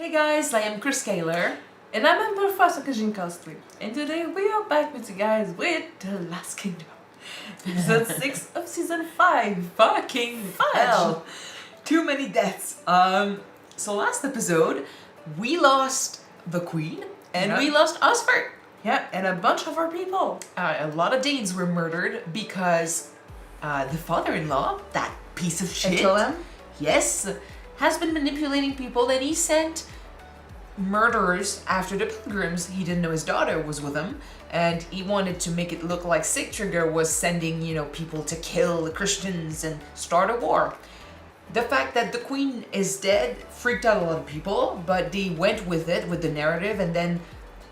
Hey guys, I am Chris Kaler. And I'm Amber Kyuujin Costly. And today we are back with you guys with The Last Kingdom. Episode 6 of Season 5. Fucking hell. Too many deaths. So last episode, we lost the Queen and we lost Osford. Yeah, and a bunch of our people. A lot of Danes were murdered because the father-in-law, that piece of shit, Aethelhelm? yes, has been manipulating people, and he sent murderers after the pilgrims. He didn't know his daughter was with him, and he wanted to make it look like Sigtryggr was sending, people to kill the Christians and start a war. The fact that the queen is dead freaked out a lot of people, but they went with it, with the narrative, and then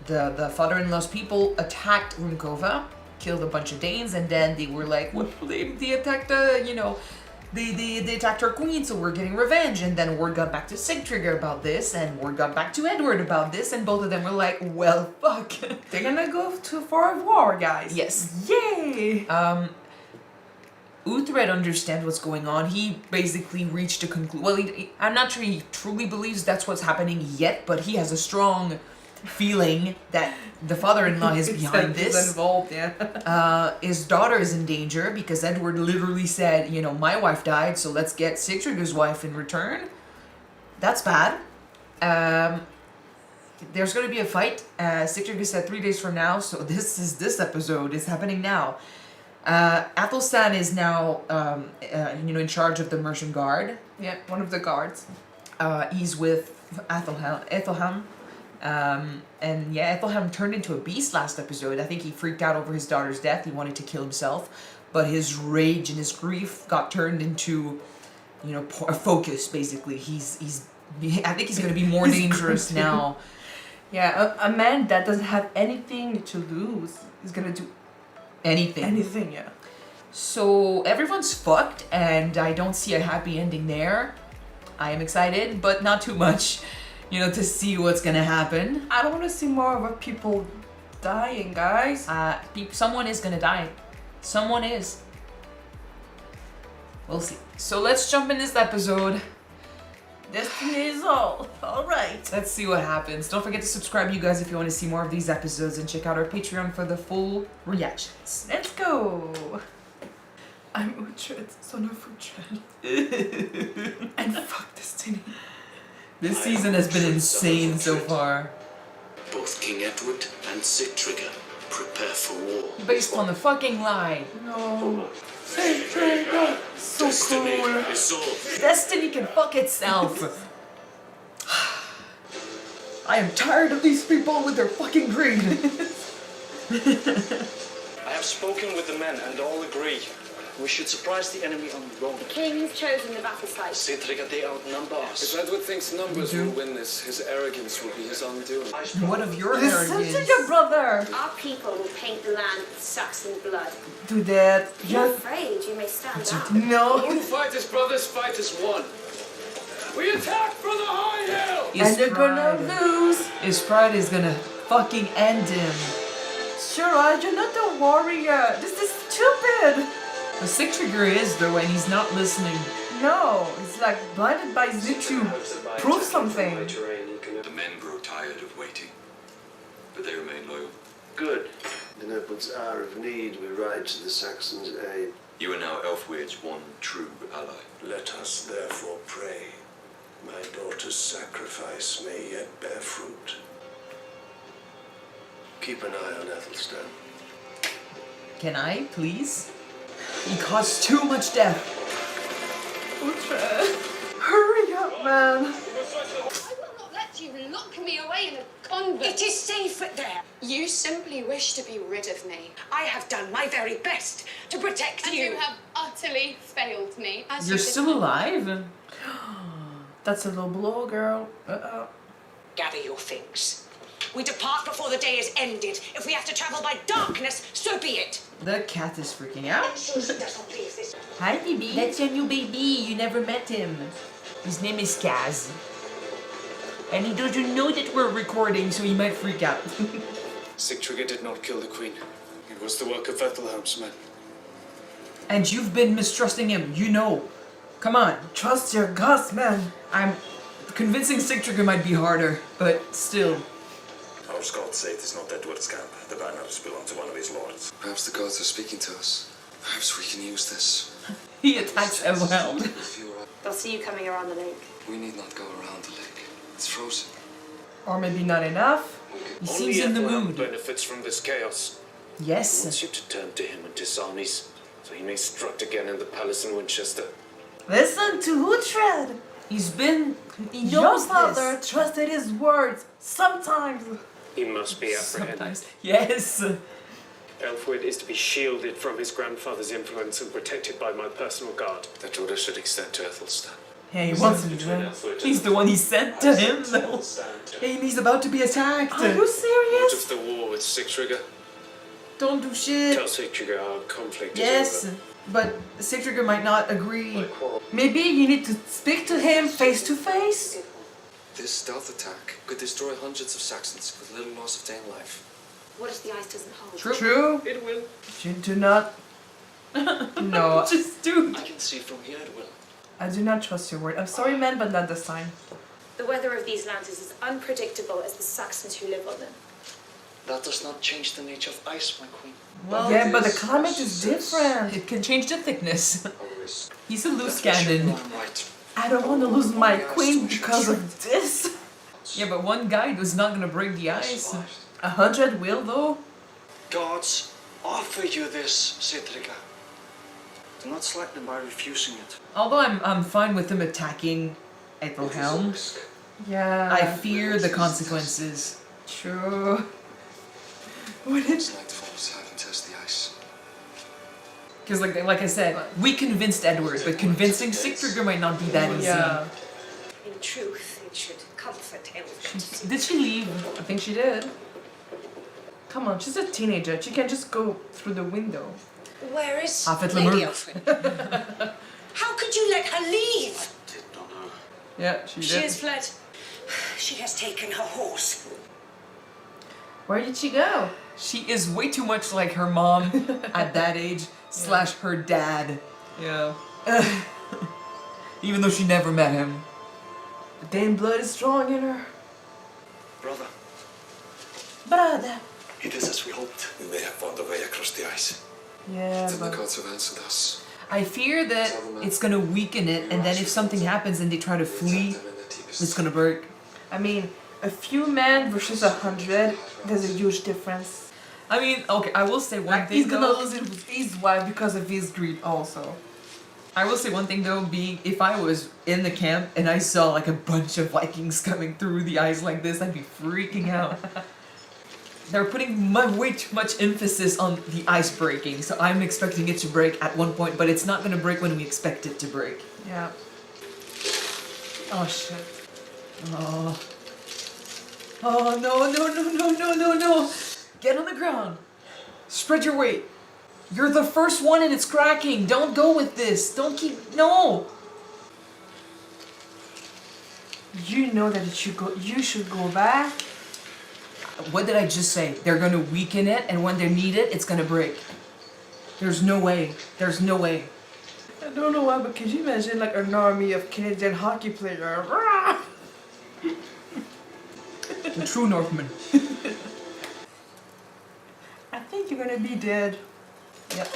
the father-in-law's people attacked Rumkova, killed a bunch of Danes, and then they were like, well, they attacked they attacked our queen, so we're getting revenge. And then word got back to Sigtryggr about this, and word got back to Edward about this, and both of them were like, well, fuck. They're gonna go for a war, guys. Yes. Yay! Uhtred understands what's going on. He basically reached a conclusion. Well, I'm not sure he truly believes that's what's happening yet, but he has a strong feeling that the father-in-law is behind this. He's involved, yeah. His daughter is in danger because Edward literally said, my wife died, so let's get Sigtrygg's wife in return. That's bad. There's going to be a fight. Sigtryggr said 3 days from now, so this episode is happening now. Athelstan is now, in charge of the Merchant Guard. Yeah, one of the guards. He's with Aethelhelm. And yeah, Aethelhelm turned into a beast last episode. I think he freaked out over his daughter's death. He wanted to kill himself, but his rage and his grief got turned into, a focus. Basically, I think he's going to be more dangerous now. Yeah, a man that doesn't have anything to lose is gonna do anything. Anything, yeah. So everyone's fucked, and I don't see a happy ending there. I am excited, but not too much. To see what's gonna happen. I don't want to see more of our people dying, guys. Someone is gonna die. Someone is. We'll see. So let's jump in this episode. Destiny is all. Alright. Let's see what happens. Don't forget to subscribe, you guys, if you want to see more of these episodes, and check out our Patreon for the full reactions. Let's go. I'm Uhtred, son of Uhtred. And fuck Destiny. This season has been insane so far. Both King Edward and Sigtryggr prepare for war. Based on the fucking lie. No. Sigtryggr! So Destiny cool. is solved. Destiny can fuck itself. I am tired of these people with their fucking greed. I have spoken with the men and all agree. We should surprise the enemy on the road. The king has chosen the battle site. Sigtryggr, they outnumber us. If Edward thinks numbers will win this, his arrogance will be his undoing. What of your Listen arrogance? to your brother. Our people will paint the land with Saxon blood. Do that. If you're afraid, you may stand up. No. Who fight as brothers, fight as one. We attack from the high hill! And they're gonna lose. His pride is gonna fucking end him. Stiorra, you're not a warrior. This is stupid. The Sigtryggr is though, and he's not listening. No, it's like blinded by YouTube. Prove something. The men grow tired of waiting, but they remain loyal. Good. In Edward's hour of need, we ride to the Saxons' aid. You are now Elfweir's one true ally. Let us therefore pray. My daughter's sacrifice may yet bear fruit. Keep an eye on Athelstan. Can I, please? He caused too much death. Uhtred, hurry up, man. I will not let you lock me away in a convent. It is safe there. You simply wish to be rid of me. I have done my very best to protect And you. you have utterly failed me. As You're you did still my- alive? That's a low blow, girl. Gather your things. We depart before the day is ended. If we have to travel by darkness, so be it. The cat is freaking out. Sure she does not please this. Hi, baby. That's your new baby. You never met him. His name is Kaz. And he doesn't know that we're recording, so he might freak out. Sigtryggr did not kill the queen. It was the work of Aethelhelm's men. And you've been mistrusting him. Come on. Trust your guts, man. Convincing Sigtryggr might be harder, but still. Our scouts say it is not Edward's camp. The banners belong to one of his lords. Perhaps the gods are speaking to us. Perhaps we can use this. He attacks Aethelhelm. They'll see you coming around the lake. We need not go around the lake. It's frozen. Or maybe not enough. He Only seems in the Aethelhelm mood. benefits from this chaos. He Yes. wants you to turn to him and his armies, so he may strut again in the palace in Winchester. Listen to Uhtred. He Your knows father this. trusted his words. Sometimes. He must be apprehended. Sometimes. Yes. Elfwid is to be shielded from his grandfather's influence and protected by my personal guard. That order should extend to Ethelstan. Yeah, he wants him to. He's the one he sent to him, though. And he's about to be attacked. Are you Out serious? of the war with Sigtryggr. Don't do shit. Tell Sigtryggr our conflict Yes. is over. But Sigtryggr might not agree. Maybe you need to speak to him face to face. This stealth attack could destroy hundreds of Saxons with little loss of Dane life. What if the ice doesn't hold? True. It will. You do not. No, Just do. I can see from here it will. I do not trust your word. I'm sorry, man, but not this time. The weather of these lands is as unpredictable as the Saxons who live on them. That does not change the nature of ice, my queen. Well, Yeah, but the climate is different. it can change the thickness. A risk. He's a loose That should cannon. run right. I don't want to lose my queen because of this. Yeah, but one guide was not gonna break the ice. 100 will though. Gods offer you this, Sigtryggr. Do not slight them by refusing it. Although I'm fine with him attacking Aethelhelm, Yeah. I fear the consequences. True. What is? It's like the falls have and test the ice. Because like I said, we convinced Edward, but convincing Sigtryggr might not be that easy. Yeah. In truth, it should comfort Elfwid. Did she leave? I think she did. Come on, she's a teenager. She can just go through the window. Where is Aethelhelm. Lady Elfwid? How could you let her leave? Did not know. Yeah, she She did. has fled. She has taken her horse. Where did she go? She is way too much like her mom at that age, slash her dad. Yeah. Even though she never met him. The Dane blood is strong in her. Brother, Brother. It is as we hoped. We may have found a way across the ice. Yeah, Then the but gods have answered us. I fear that it's gonna weaken it, and then if something happens and they try to flee, Them in the deepest it's gonna break. I mean, a few men versus 100, there's a huge difference. I mean, okay, I will say one Like, thing he's gonna though. lose his wife because of his greed also. I will say one thing though, being if I was in the camp and I saw like a bunch of Vikings coming through the ice like this, I'd be freaking out. They're putting way too much emphasis on the ice breaking, so I'm expecting it to break at one point, but it's not gonna break when we expect it to break. Yeah. Oh shit. Oh. Oh no, no, no, no, no, no, no. Get on the ground. Spread your weight. You're the first one and it's cracking. Don't go with this. Don't keep, no. You know that you should go back. What did I just say? They're gonna weaken it, and when they need it, it's gonna break. There's no way. There's no way. I don't know why, but could you imagine like an army of Canadian hockey players? The true Northman. I think you're gonna be dead. Yep.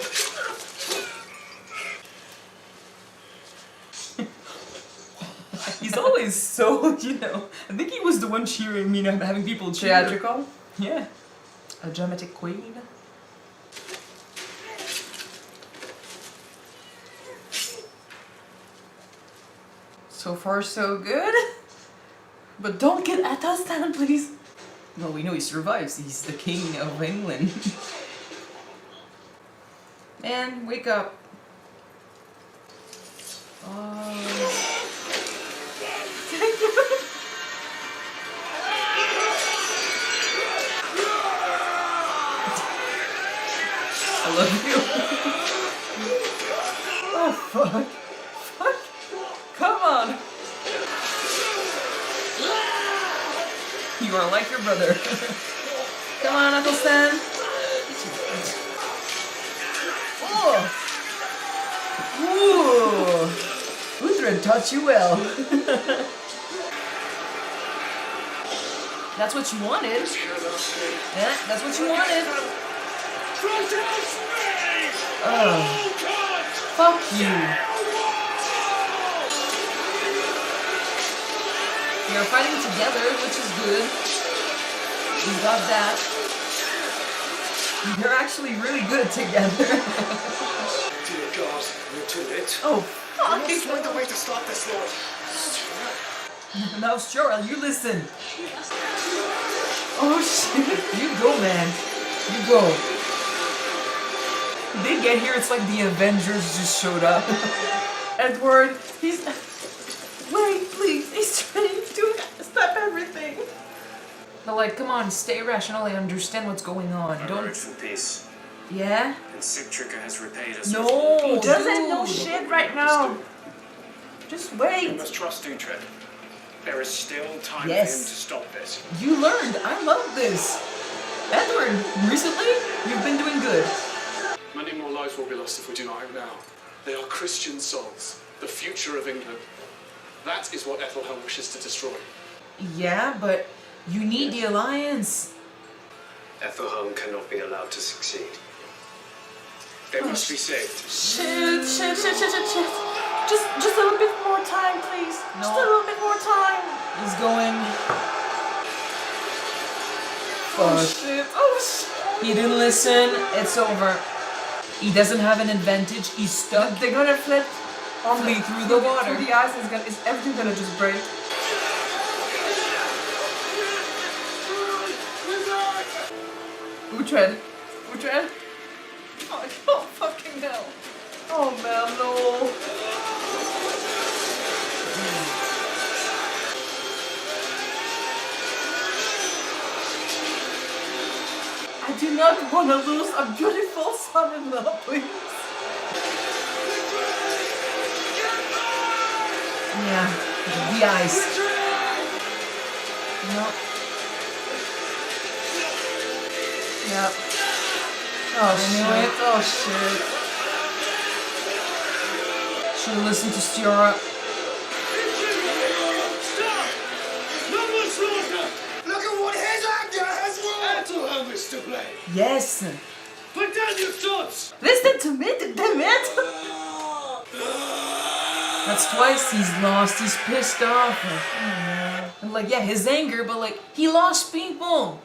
He's always so, you know. I think he was the one cheering me, not having people cheer. Theatrical. Yeah. A dramatic queen. So far, so good. But don't get Athelstan, please. Well, we know he survives. He's the king of England. Man, wake up. I love you. Oh, fuck. Fuck. Come on. You are like your brother. Come on, Athelstan. Oh. Ooh. Uhtred taught you well. That's what you wanted. Just hear them say, Yeah, that's what you wanted. protest me! Oh, fuck you. They're fighting together, which is good. We got that. They're actually really good together. Dear God, we're too late. Oh, We fuck. must find a way to stop this, Lord. Now, Stiorra, you listen. Oh, shit. You go, man. You go. They get here, it's like the Avengers just showed up. Edward, he's... Wait, please. He's trying to stop everything. But like, come on, stay rational and understand what's going on. I Don't... wrote for peace, Yeah? and Sigtryggr has repaid us. No, He doesn't know dude. shit right now. Just You wait. must trust Uhtred. There is still time Yes. for him to stop this. You learned. I love this. Edward, recently, you've been doing good. Many more lives will be lost if we do not act now. They are Christian souls, the future of England. That is what Aethelhelm wishes to destroy. Yeah, but you need the alliance. Aethelhelm cannot be allowed to succeed. They must be saved. Shit. Just a little bit more time, please. No. Just a little bit more time. He's going. Oh Fuck. shit. Oh shit. He didn't listen. It's over. He doesn't have an advantage. He's stuck. They're gonna flip on Flee through the water. Through the ice. Is everything gonna just break? Uhtred. Oh fucking hell. Oh man, no. I do not want to lose a beautiful son-in-law, please. Yeah. The ice. No. Yep. Oh Anyway. shit. Oh shit. Should have listened to Stiorra. Look at what his anger has wrought! Aethelhelm is to blame. Yes. Put down your swords! Listen to me, damn it! That's twice he's lost. He's pissed off. And like, yeah, his anger, but like, he lost people.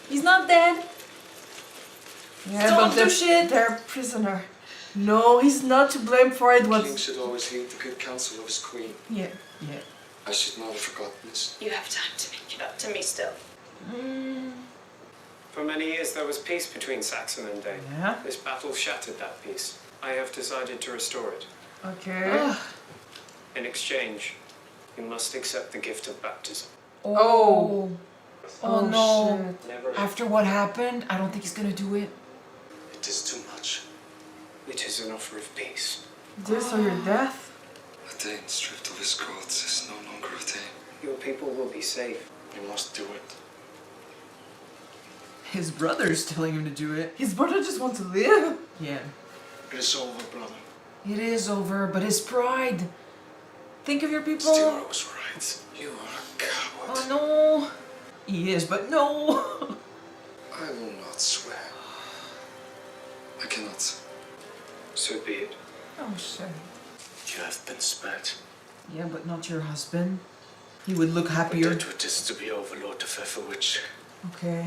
He's not dead. Yeah, Don't but do shit. they're prisoner. No, he's not to blame for it. The What? king should always heed the good counsel of his queen. Yeah. I should not have forgotten this. You have time to make it up to me still. For many years there was peace between Saxon and Dane. Yeah. This battle shattered that peace. I have decided to restore it. Okay. In exchange, you must accept the gift of baptism. Oh. Oh no. shit. Never. After what happened, I don't think he's gonna do it. It is too much. It is an offer of peace. This or your death? A Dane stripped of his gods is no longer a Dane. Your people will be safe. You must do it. His brother's telling him to do it. His brother just wants to live. Yeah. It is over, brother. It is over, but his pride. Think of your people. Stiorra was right. You are a coward. Oh no. He is, but no. I will not swear. I cannot. So be it. Oh shit. You have been spared. Yeah, but not your husband. He would look But happier. Edward is to be overlord of Everwich, Okay.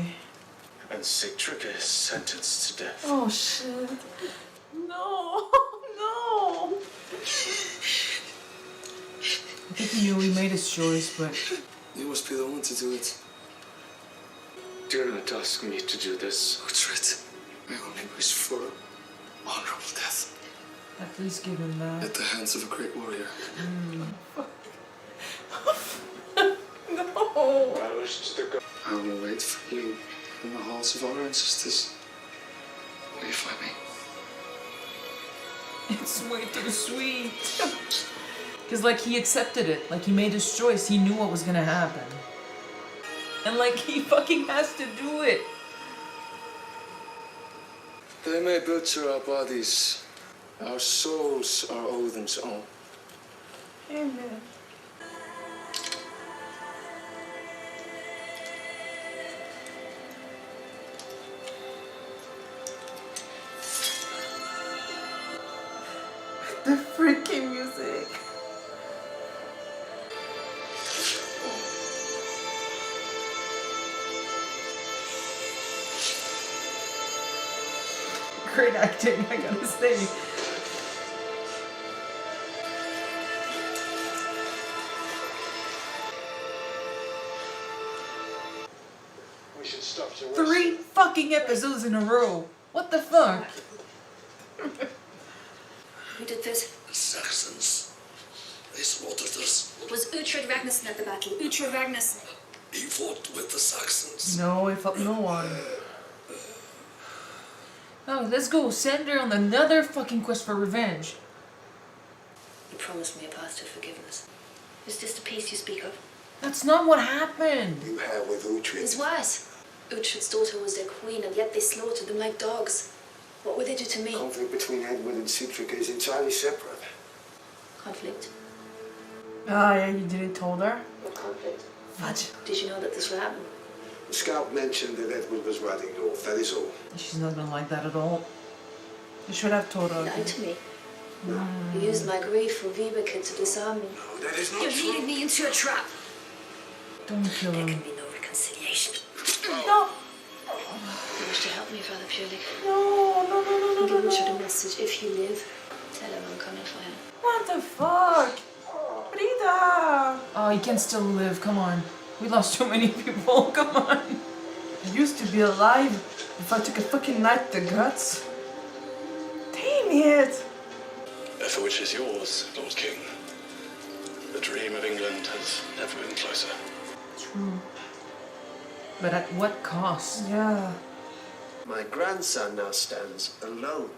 and Sigtryggr is sentenced to death. Oh shit. No. No. I think he knew he made his choice, but You must be the one to do it. Do not ask me to do this. Uhtred, I only wish for honorable death at least give him that. at the hands of a great warrior. No. I wish to go. I will wait for you in the halls of our ancestors. Will you find me? It's way too sweet. Because, like, he accepted it. Like, he made his choice. He knew what was gonna happen. And, like, he fucking has to do it. They may butcher our bodies. Our souls are Odin's own. Amen. The freaking music. Great acting, I gotta say. We should stop to rest. 3 fucking episodes in a row. What the fuck? Who did this? The Saxons. They slaughtered us. Was Uhtred Ragnarsson at the battle? Uhtred Ragnarsson. He fought with the Saxons. No, I felt no one. Oh, let's go. Send her on another fucking quest for revenge. You promised me a path to forgiveness. Is this the peace you speak of? That's not what happened. You have with Uhtred. It's worse. Uhtred's daughter was their queen, and yet they slaughtered them like dogs. What would they do to me? Conflict between Edward and Sigtryggr is entirely separate. Conflict. Ah, yeah, you didn't told her. What conflict? What? Did you know that this would happen? The scout mentioned that Edward was riding north, that is all. She's not gonna like that at all. You should have told You her. lied to me. You used my grief for Vibeke to disarm me. No, that is not You're true. leading me into a trap. Don't kill There him. can be no reconciliation. No! You wish to help me, Father Purely. No, no, no, no, no, Give no, Uhtred no. a message. If you live, tell him I'm coming for him. What the fuck? Brida! Oh, he can still live. Come on. We lost so many people. Come on. I used to be alive if I took a fucking knife to the guts. Damn it! That which is yours, Lord King. The dream of England has never been closer. True. But at what cost? Yeah. My grandson now stands alone.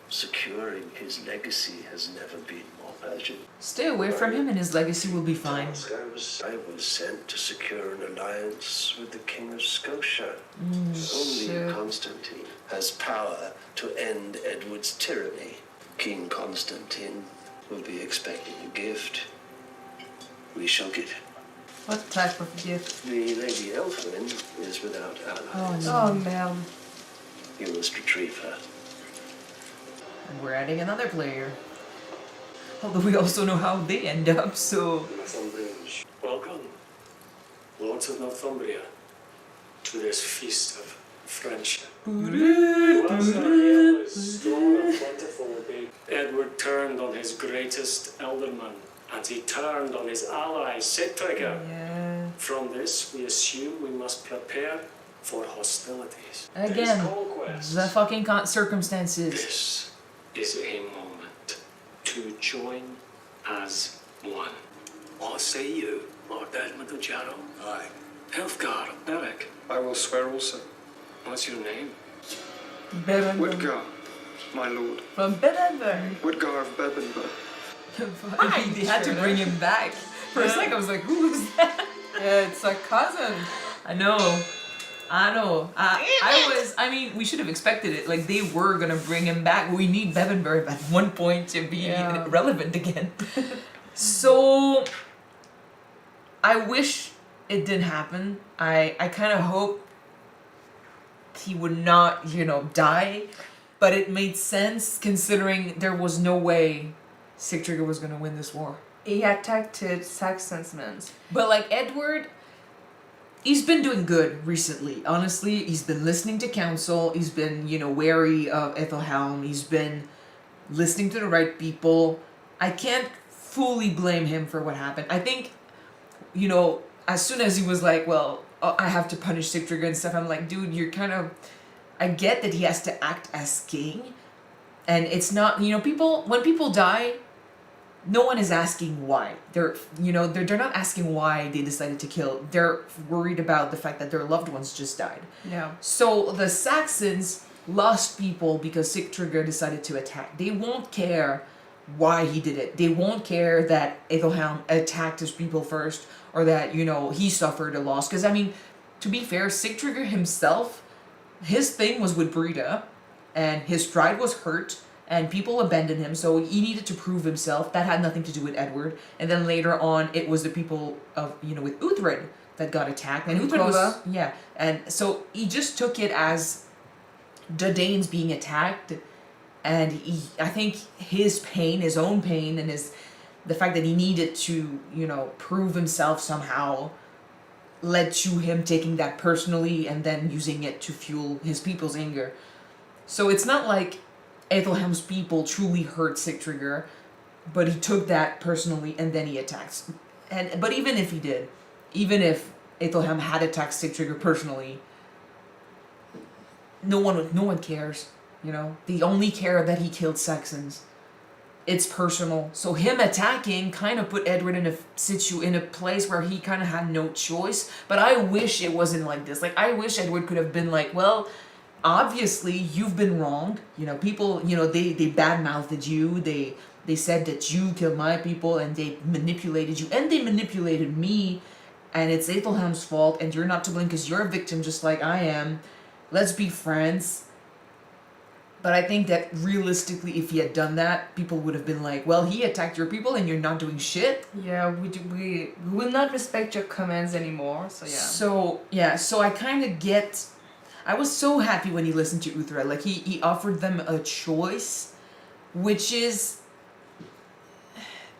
Securing his legacy has never been more urgent. Stay away from him and his legacy will be fine. I was sent to secure an alliance with the King of Scotia. Only shit. Constantine has power to end Edward's tyranny. King Constantine will be expecting a gift. We shall get it. What type of gift? The Lady Elfwin is without allies. Oh man. You must retrieve her. And we're adding another player. Although we also know how they end up, so... Welcome, Lords of Northumbria, to this feast of friendship. Whilst our ale is strong and plentiful, Edward turned on his greatest elderman, and he turned on his ally, Sigtryggr. Yeah. From this, we assume we must prepare for hostilities. Again, This conquest. the fucking circumstances. This is a moment to join as one. What say you, Lord Desmond of Jarrow? Aye. Elfgar of Berwick. I will swear also. What's your name? Bevan. Woodgar, my lord. From Bevan. Woodgar of Bebbanburg. They had to bring him back. For a second, I was like, who's that? Yeah, it's a cousin. I know. I mean, we should have expected it. Like, they were gonna bring him back. We need Bevanburg at one point to be relevant again. So, I wish it didn't happen. I kind of hope he would not, die. But it made sense considering there was no way Sigtryggr was gonna win this war. He attacked Saxons, man. But like Edward, he's been doing good recently. Honestly, he's been listening to counsel. He's been, wary of Aethelhelm. He's been listening to the right people. I can't fully blame him for what happened. I think, as soon as he was like, well, I have to punish Sigtryggr and stuff, I'm like, dude, you're kind of... I get that he has to act as king. And it's not, people... When people die... No one is asking why. They're not asking why they decided to kill. They're worried about the fact that their loved ones just died. Yeah. So the Saxons lost people because Sigtryggr decided to attack. They won't care why he did it. They won't care that Aethelhelm attacked his people first or that, he suffered a loss. Because, to be fair, Sigtryggr himself, his thing was with Brida and his pride was hurt. And people abandoned him, so he needed to prove himself. That had nothing to do with Edward. And then later on, it was the people of, with Uhtred that got attacked. And Uhtred was, and so he just took it as the Danes being attacked. And I think his pain, his own pain, and the fact that he needed to, prove himself somehow led to him taking that personally and then using it to fuel his people's anger. So it's not like Aethelhelm's people truly hurt Sigtryggr, but he took that personally and then he attacks. But even if he did, even if Aethelhelm had attacked Sigtryggr personally, no one cares. They only care that he killed Saxons. It's personal. So him attacking kind of put Edward in a place where he kind of had no choice. But I wish it wasn't like this. Like, I wish Edward could have been like, well, obviously you've been wronged. People, they badmouthed you. They said that you killed my people and they manipulated you and they manipulated me. And it's Aethelhelm's fault and you're not to blame because you're a victim just like I am. Let's be friends. But I think that realistically, if he had done that, people would have been like, well, he attacked your people and you're not doing shit. Yeah, we will not respect your commands anymore, so yeah. So I kind of get... I was so happy when he listened to Uthra. Like, he offered them a choice, which is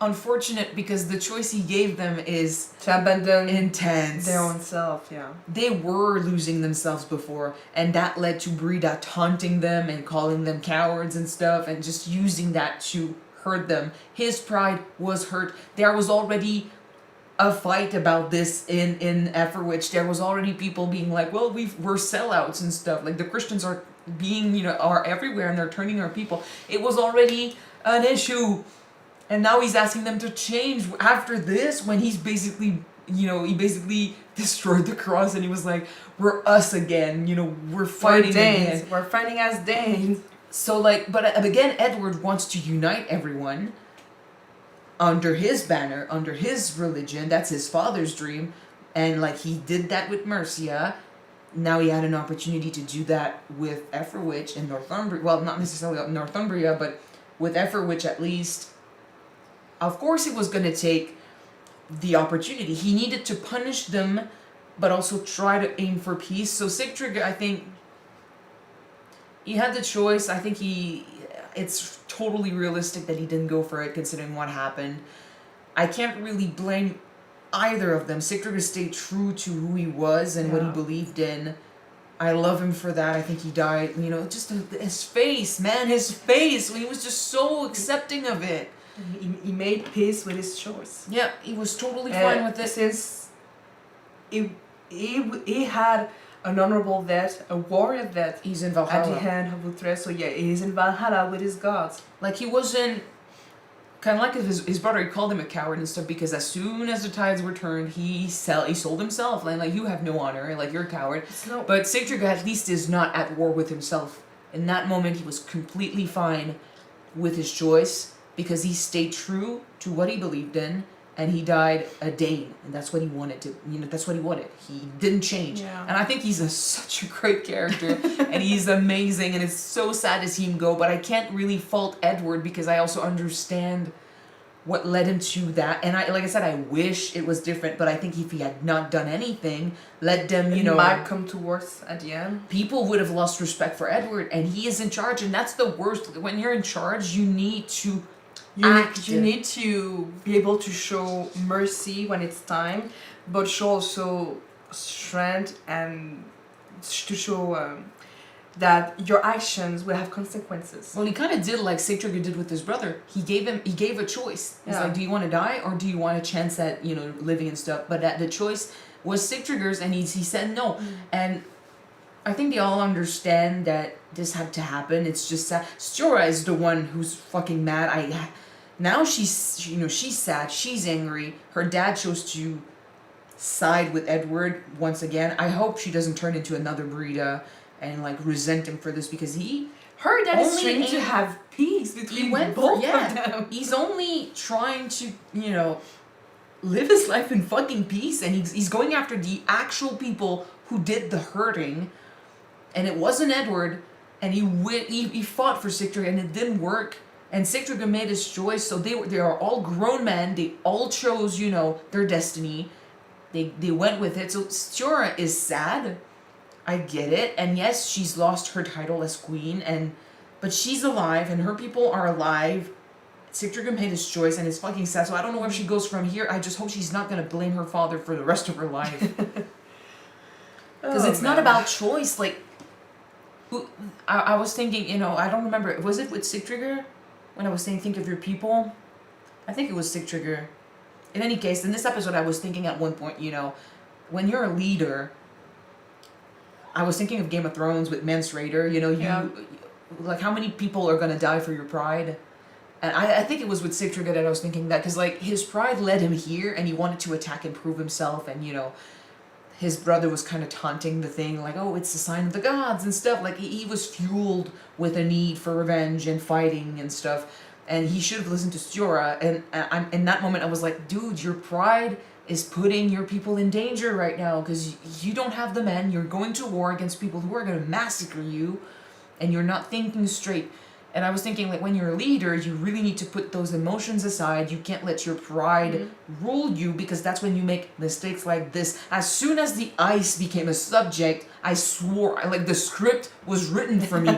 unfortunate because the choice he gave them is to abandon intense. Their own self, yeah. They were losing themselves before, and that led to Brida taunting them and calling them cowards and stuff, and just using that to hurt them. His pride was hurt. There was already a fight about this in Everwich. There was already people being like, well, we're sellouts and stuff. Like, the Christians are are everywhere and they're turning our people. It was already an issue. And now he's asking them to change after this when he's basically, he basically destroyed the cross and he was like, we're us again, we're fighting again. We're fighting as Danes. So but again, Edward wants to unite everyone under his banner, under his religion. That's his father's dream. And he did that with Mercia. Now he had an opportunity to do that with Everwich and Northumbria. Well, not necessarily Northumbria, but with Everwich at least. Of course it was going to take the opportunity. He needed to punish them, but also try to aim for peace. So Sigtryggr, I think, he had the choice. I think it's totally realistic that he didn't go for it, considering what happened. I can't really blame either of them. Sigtryggr stayed true to who he was and what he believed in. I love him for that. I think he died, just his face, man, his face. He was just so accepting of it. He made peace with his choice. Yeah, he was totally fine with it. Since he had an honorable death, a warrior death. He's in Valhalla. At the hand of Uthra, so yeah, he's in Valhalla with his gods. Like, he wasn't... Kind of like his brother, he called him a coward and stuff because as soon as the tides were turned, he sold himself. Like, you have no honor, like, you're a coward. But Sigtryggr at least is not at war with himself. In that moment, he was completely fine with his choice, because he stayed true to what he believed in, and he died a Dane, and that's what he wanted to. That's what he wanted. He didn't change, and I think he's such a great character, and he's amazing. And it's so sad to see him go, but I can't really fault Edward because I also understand what led him to that. And like I said, I wish it was different, but I think if he had not done anything, let them, it might come to worse at the end. People would have lost respect for Edward, and he is in charge, and that's the worst. When you're in charge, you need to. You need to be able to show mercy when it's time, but show also strength and to show that your actions will have consequences. Well, he kind of did like Sigtryggr did with his brother. He gave a choice. He's like, do you want to die or do you want a chance at living and stuff? But the choice was Sigtryggur's, and he said no. And I think they all understand that this had to happen. It's just sad. Stiorra is the one who's fucking mad. Now she's, she's sad. She's angry. Her dad chose to side with Edward once again. I hope she doesn't turn into another Brida and resent him for this, because her dad is trying to have peace between both of them. He's only trying to, live his life in fucking peace, and he's going after the actual people who did the hurting, and it wasn't Edward, and he fought for Sigtryggr, and it didn't work. And Sigtryggr made his choice, so they are all grown men. They all chose, their destiny. They went with it. So Stiorra is sad. I get it. And yes, she's lost her title as queen, but she's alive and her people are alive. Sigtryggr made his choice and it's fucking sad. So I don't know where she goes from here. I just hope she's not gonna blame her father for the rest of her life. Because it's not about choice. Like, I was thinking, you know, I don't remember. Was it with Sigtryggr? When I was saying think of your people? I think it was Sigtryggr. In any case, in this episode I was thinking at one point, you know, when you're a leader, I was thinking of Game of Thrones with Mance Rayder, you know, like how many people are gonna die for your pride? And I think it was with Sigtryggr that I was thinking that, because like his pride led him here and he wanted to attack and prove himself, and you know, his brother was kind of taunting the thing like, oh, it's a sign of the gods and stuff. Like he was fueled with a need for revenge and fighting and stuff, and he should have listened to Stiorra. And in that moment I was like, dude, your pride is putting your people in danger right now, because you don't have the men, you're going to war against people who are going to massacre you, and you're not thinking straight. And I was thinking, like, when you're a leader, you really need to put those emotions aside. You can't let your pride rule you, because that's when you make mistakes like this. As soon as the ice became a subject, I swore, like, the script was written for me.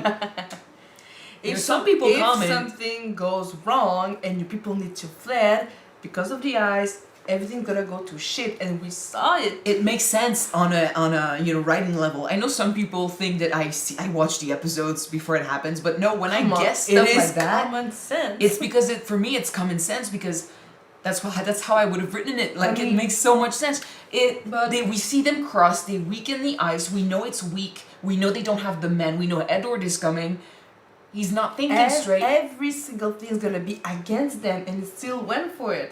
If comment, something goes wrong and your people need to flee because of the ice, everything's gonna go to shit, and we saw it. It makes sense on a you know, writing level. I know some people think that I watch the episodes before it happens, but no, when I guess stuff like that, common sense. it's because for me it's common sense, because that's how I would have written it. Like, it makes so much sense. We see them cross, they weaken the ice. We know it's weak. We know they don't have the men. We know Edward is coming. He's not thinking straight. Every single thing is gonna be against them, and he still went for it.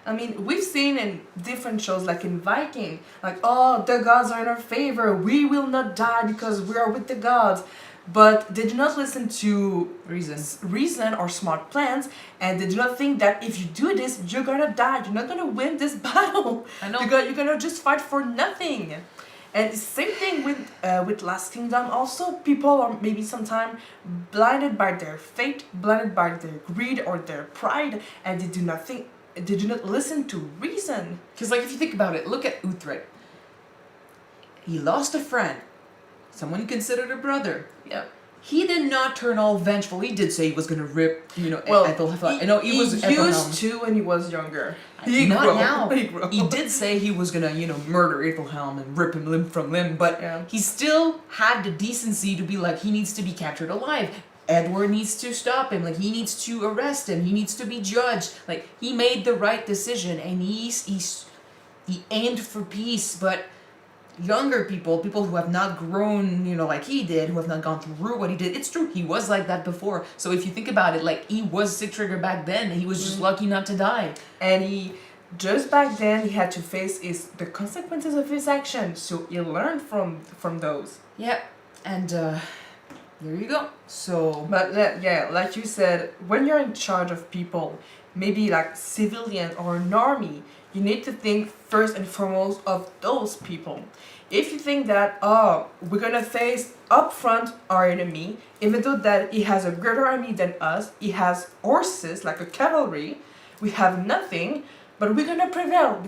I mean, we've seen in different shows, like in Viking, like, oh, the gods are in our favor, we will not die because we are with the gods. But they do not listen to reason or smart plans, and they do not think that if you do this, you're gonna die, you're not gonna win this battle. I know. You're gonna just fight for nothing. And the same thing with Last Kingdom. Also, people are maybe sometimes blinded by their fate, blinded by their greed or their pride, and they do not listen to reason. Because, like, if you think about it, look at Uhtred. He lost a friend, someone he considered a brother. Yeah. He did not turn all vengeful. He did say he was gonna rip, you know, Aethelhelm. He used to when he was younger. Not now. He did say he was gonna, you know, murder Aethelhelm and rip him limb from limb, but he still had the decency to be like, he needs to be captured alive. Edward needs to stop him. Like, he needs to arrest him. He needs to be judged. Like, he made the right decision, and he aimed for peace. But younger people who have not grown, you know, like he did, who have not gone through what he did, it's true, he was like that before. So if you think about it, like, he was Sigtryggr back then. He was just lucky not to die. And just back then, he had to face the consequences of his actions. So he learned from those. Yeah, and there you go. So, but like you said, when you're in charge of people, maybe like civilian or an army, you need to think first and foremost of those people. If you think that, oh, we're gonna face up front our enemy, even though that he has a greater army than us, he has horses like a cavalry, we have nothing, but we're gonna prevail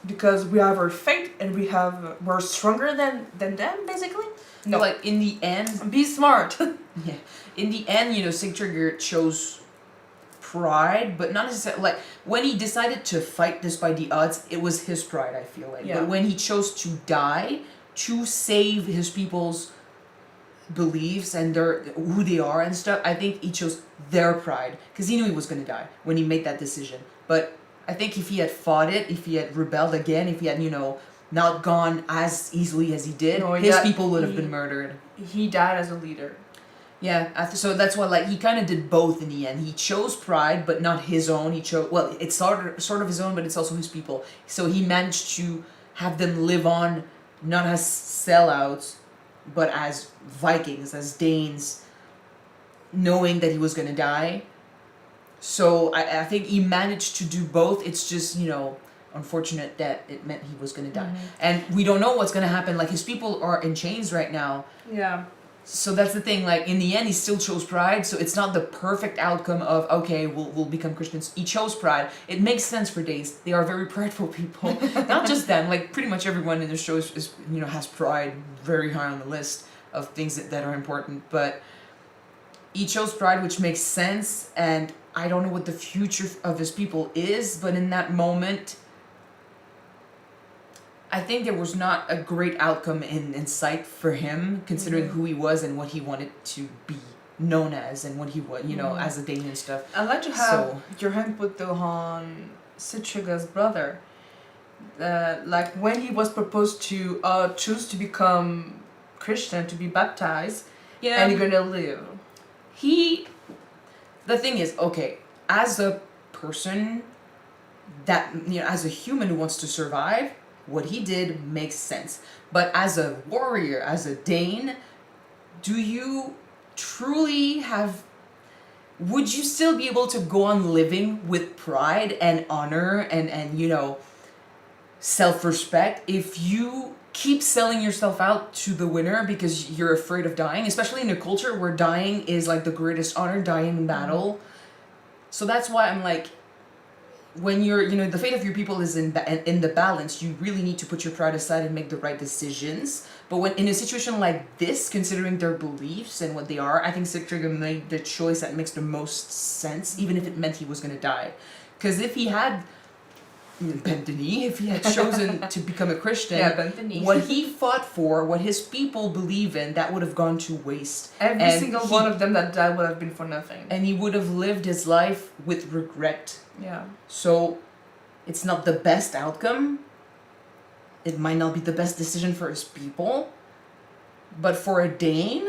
because we have our fate and we're stronger than them, basically. No, like, in the end, be smart. Yeah, in the end, you know, Sigtryggr chose pride, but not necessarily, like, when he decided to fight despite the odds, it was his pride, I feel like. Yeah. But when he chose to die to save his people's beliefs and who they are and stuff, I think he chose their pride, because he knew he was going to die when he made that decision. But I think if he had fought it, if he had rebelled again, if he had, you know, not gone as easily as he did, his people would have been murdered. He died as a leader. Yeah, so that's why, like, he kind of did both in the end. He chose pride, but not his own. He chose, well, it's sort of his own, but it's also his people. So he managed to have them live on, not as sellouts, but as Vikings, as Danes, knowing that he was going to die. So I think he managed to do both. It's just, you know, unfortunate that it meant he was going to die. And we don't know what's going to happen. Like, his people are in chains right now. Yeah. So that's the thing, like, in the end, he still chose pride, so it's not the perfect outcome of, okay, we'll become Christians. He chose pride. It makes sense for Danes. They are very prideful people. Not just them, like, pretty much everyone in the show is, you know, has pride very high on the list of things that are important. But he chose pride, which makes sense, and I don't know what the future of his people is, but in that moment, I think there was not a great outcome in sight for him, considering who he was and what he wanted to be known as, and what he was, as a Dane and stuff. I'd like to have your input though on Sigtryggr's brother. Like when he was proposed to choose to become Christian, to be baptized, and you're gonna live. The thing is, okay, as a person that, as a human who wants to survive, what he did makes sense. But as a warrior, as a Dane, do you truly would you still be able to go on living with pride and honor and self-respect if you keep selling yourself out to the winner because you're afraid of dying, especially in a culture where dying is like the greatest honor, dying in battle. So that's why I'm like, when you're, the fate of your people is in the balance, you really need to put your pride aside and make the right decisions. But when in a situation like this, considering their beliefs and what they are, I think Sigtryggr made the choice that makes the most sense, even if it meant he was going to die. Because if he had if he had chosen to become a Christian, what he fought for, what his people believe in, that would have gone to waste. Every single one of them that died would have been for nothing. And he would have lived his life with regret. Yeah. So, it's not the best outcome. It might not be the best decision for his people. But for a Dane,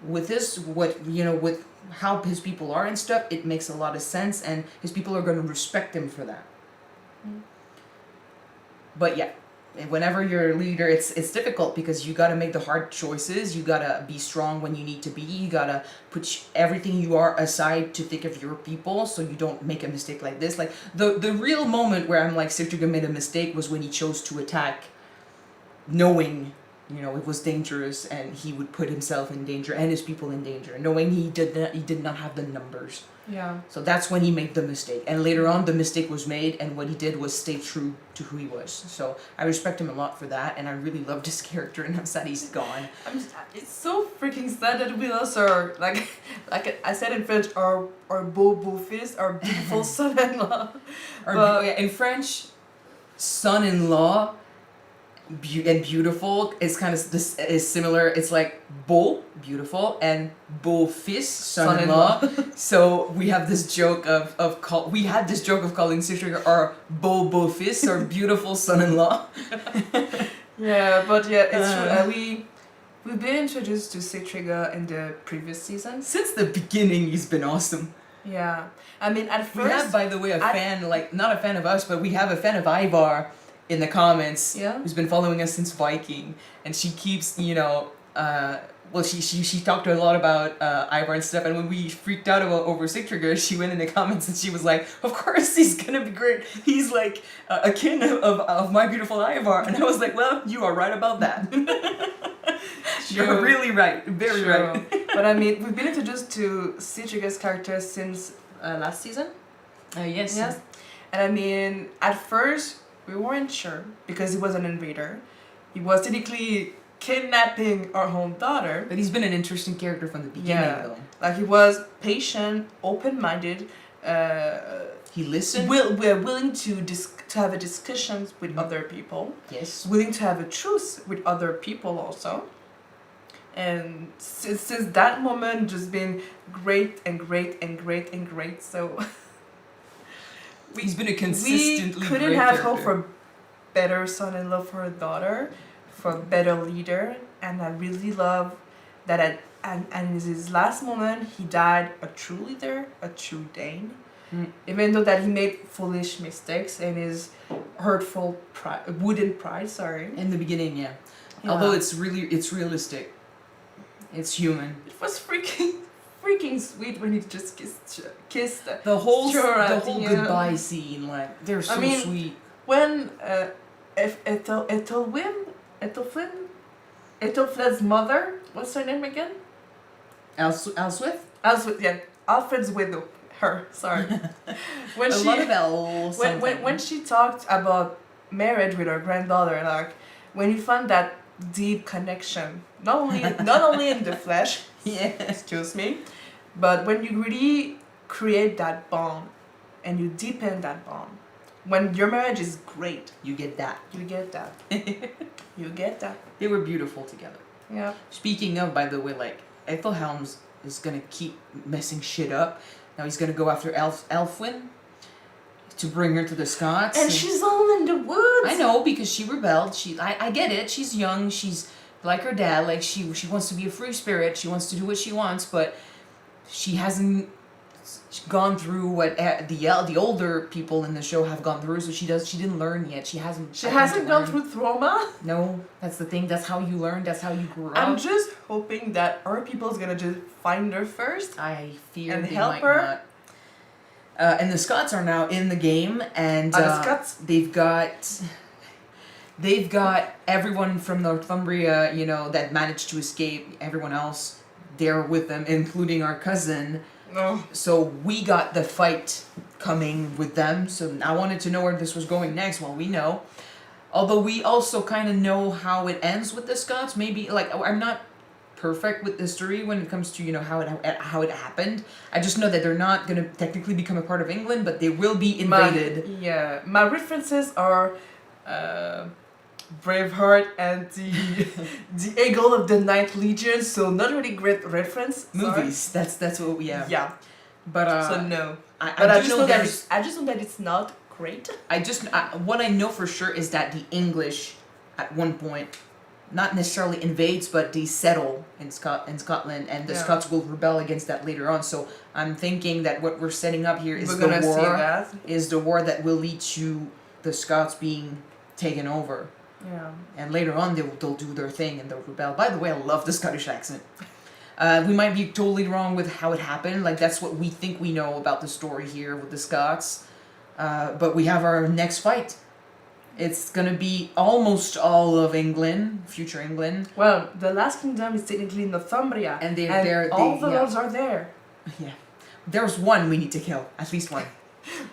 with with how his people are and stuff, it makes a lot of sense, and his people are going to respect him for that. But yeah, whenever you're a leader, it's difficult because you got to make the hard choices. You got to be strong when you need to be. You got to put everything you are aside to think of your people so you don't make a mistake like this. Like, the real moment where I'm like, Sigtryggr made a mistake was when he chose to attack knowing, it was dangerous and he would put himself in danger and his people in danger, knowing he did not have the numbers. Yeah. So that's when he made the mistake. And later on, the mistake was made, and what he did was stay true to who he was. So I respect him a lot for that, and I really loved his character, and I'm sad he's gone. It's so freaking sad that we lost our, like I said in French, our beau-fils, our beautiful son-in-law. In French, son-in-law and beautiful is kind of is similar. It's like beau, beautiful, and beau-fils, son-in-law. So we have this joke we had this joke of calling Sigtryggr our beau-fils, our beautiful son-in-law. Yeah, but yeah, it's true. We've been introduced to Sigtryggr in the previous season. Since the beginning, he's been awesome. Yeah, I mean, at first we have, by the way, fan, like not a fan of us, but we have a fan of Ivar in the comments, who's been following us since Viking, and she keeps, she talked a lot about Ivar and stuff, and when we freaked out over Sigtryggr, she went in the comments and she was like, of course he's gonna be great, he's like a kin of my beautiful Ivar, and I was like, well, you are right about that. You're really right, very right. But I mean, we've been introduced to Sigtryggr's character since last season. Yes. And I mean, at first, we weren't sure because he was an invader. He was technically kidnapping our own daughter. But he's been an interesting character from the beginning, though. Like, he was patient, open-minded. He listened. We're willing to have a discussions with other people. Yes. Willing to have a truce with other people also. And since that moment, just been great and great and great and great. So he's been a consistently we couldn't great have character. hope for better son-in-law for a daughter, for a better leader, and I really love that. And in his last moment, he died a true leader, a true Dane. Even though that he made foolish mistakes and his hurtful wooden pride. Sorry. In the beginning, yeah. Although it's realistic. It's human. It was freaking sweet when he just kissed the whole Stiorra goodbye scene. Like, they're so sweet. When Aethelflaed's mother, what's her name again? Elswith? Elswith, yeah. Alfred's widow. Her, sorry. When a lot of L. When she talked about marriage with her granddaughter, like when you found that deep connection, not only in the flesh, excuse me, But when you really create that bond and you deepen that bond, when your marriage is great, You get that. you get that. You get that. They were beautiful together. Yeah. Speaking of, by the way, like, Aethelhelm is gonna keep messing shit up. Now he's gonna go after Elfwin to bring her to the Scots. And she's all in the woods. I know, because she rebelled. I get it. She's young. She's like her dad. Like, she wants to be a free spirit. She wants to do what she wants, but she hasn't gone through what the older people in the show have gone through. So she didn't learn yet. She hasn't. She hasn't gone through trauma. No, that's the thing. That's how you learn. That's how you grow up. I'm just hoping that our people's gonna just find her first. I fear and they help might her. not. And the Scots are now in the game, and The Scots? they've got everyone from Northumbria, you know, that managed to escape. Everyone else, they're with them, including our cousin. No. So we got the fight coming with them. So I wanted to know where this was going next. Well, we know. Although we also kind of know how it ends with the Scots. Maybe, like, I'm not perfect with history when it comes to, you know, how it happened. I just know that they're not going to technically become a part of England, but they will be invaded. My references are Braveheart and the Eagle of the Ninth Legion, so not really great reference. Movies. That's what we have. Yeah. But So no. I just know that it's not great. What I know for sure is that the English at one point not necessarily invades, but they settle in Scotland, and the Scots will rebel against that later on. So I'm thinking that what we're setting up here is the war that will lead to the Scots being taken over. Yeah. And later on they'll do their thing and they'll rebel. By the way, I love the Scottish accent. We might be totally wrong with how it happened. Like, that's what we think we know about the story here with the Scots. But we have our next fight. It's gonna be almost all of England, future England. Well, the last kingdom is technically Northumbria, and all the lords are there. Yeah, there's one we need to kill, at least one.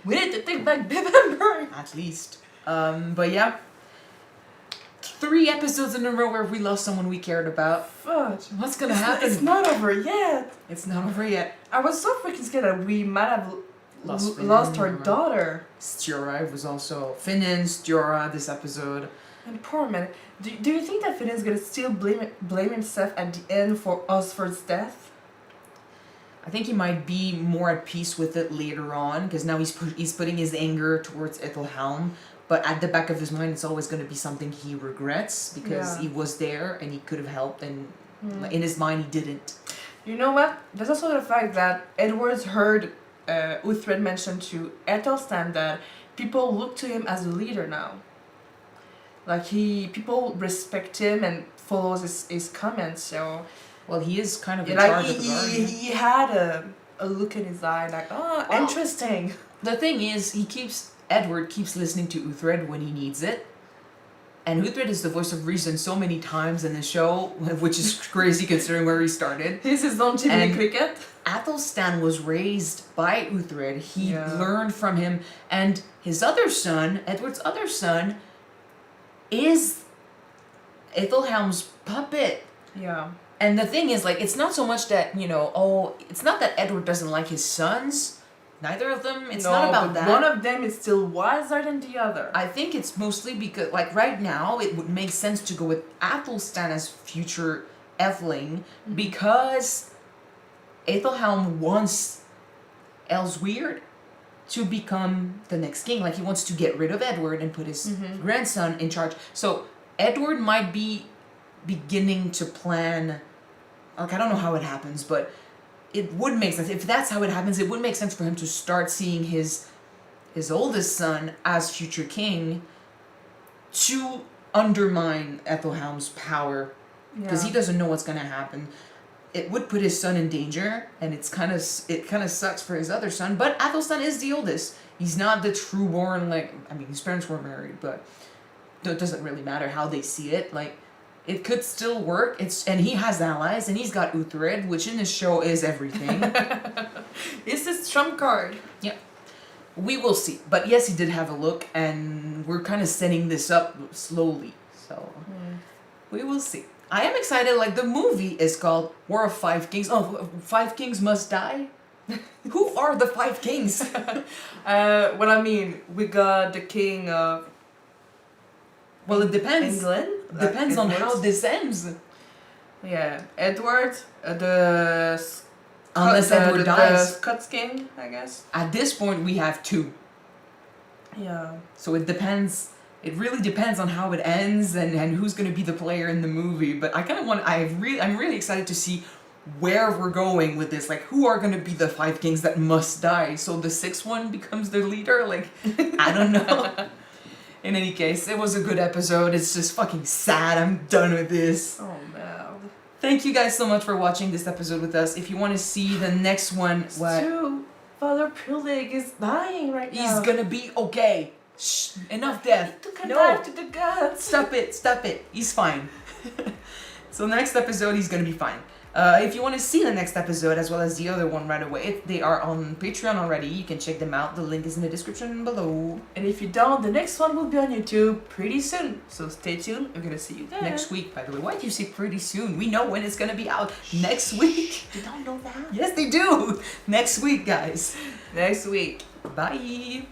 We need to take back Bibember. At least. But yeah, 3 episodes in a row where we lost someone we cared about. Fudge. What's gonna happen? It's not over yet. It's not over yet. I was so freaking scared that we might have lost our daughter. Stiorra was also Finan, Stiorra this episode. And poor man. Do you think that Finan's gonna still blame himself at the end for Osford's death? I think he might be more at peace with it later on, because now he's putting his anger towards Aethelhelm, but at the back of his mind it's always going to be something he regrets, because he was there and he could have helped, and in his mind he didn't. You know what? There's also the fact that Edward's heard Uhtred mention to Aethelstan that people look to him as a leader now. Like, people respect him and follows his comments, so... Well, he is kind of in charge of the guard. He had a look in his eye, like, oh, well, interesting. The thing is, Edward keeps listening to Uhtred when he needs it. And Uhtred is the voice of reason so many times in the show, which is crazy considering where he started. He's his own Jiminy Cricket. Athelstan was raised by Uhtred. He learned from him. And his other son, Edward's other son, is Aethelhelm's puppet. Yeah. And the thing is, like, it's not so much that, it's not that Edward doesn't like his sons. Neither of them. It's not about that. One of them is still wiser than the other. I think it's mostly because, like, right now, it would make sense to go with Athelstan as future Etheling, because Aethelhelm wants Elsweird to become the next king. Like, he wants to get rid of Edward and put his grandson in charge. So Edward might be beginning to plan, like, I don't know how it happens, but it would make sense. If that's how it happens, it would make sense for him to start seeing his oldest son as future king to undermine Aethelhelm's power, because he doesn't know what's going to happen. It would put his son in danger, and it kind of sucks for his other son, but Athelstan is the oldest. He's not the true-born, his parents were married, but it doesn't really matter how they see it. Like, it could still work. And he has allies, and he's got Uhtred, which in this show is everything. It's his trump card. Yeah. We will see. But yes, he did have a look, and we're kind of setting this up slowly. So we will see. I am excited. Like, the movie is called War of Five Kings. Oh, Five Kings Must Die? Who are the Five Kings? What I mean, we got the king of. Well, it depends. England. Depends on how Edward. this ends. Yeah, Edward, the. Unless Edward the dies. Scots king, I guess. At this point, we have two. Yeah. So it depends. It really depends on how it ends and who's going to be the player in the movie. But I kind of want. I'm really excited to see where we're going with this. Like, who are going to be the Five Kings that must die? So the sixth one becomes the leader. Like, I don't know. In any case, it was a good episode. It's just fucking sad. I'm done with this. Oh man. Thank you guys so much for watching this episode with us. If you want to see the next one, what? True. Father Pillig is dying right now. He's gonna be okay. Shh, enough death. Took a knife to the guts. Stop it. He's fine. So next episode, he's gonna be fine. If you want to see the next episode as well as the other one right away, they are on Patreon already. You can check them out. The link is in the description below. And if you don't, the next one will be on YouTube pretty soon. So stay tuned. We're gonna see you there. Next week, by the way. Why do you say pretty soon? We know when it's gonna be out. Next week. They don't know that. Yes, they do. Next week, guys. Next week. Bye.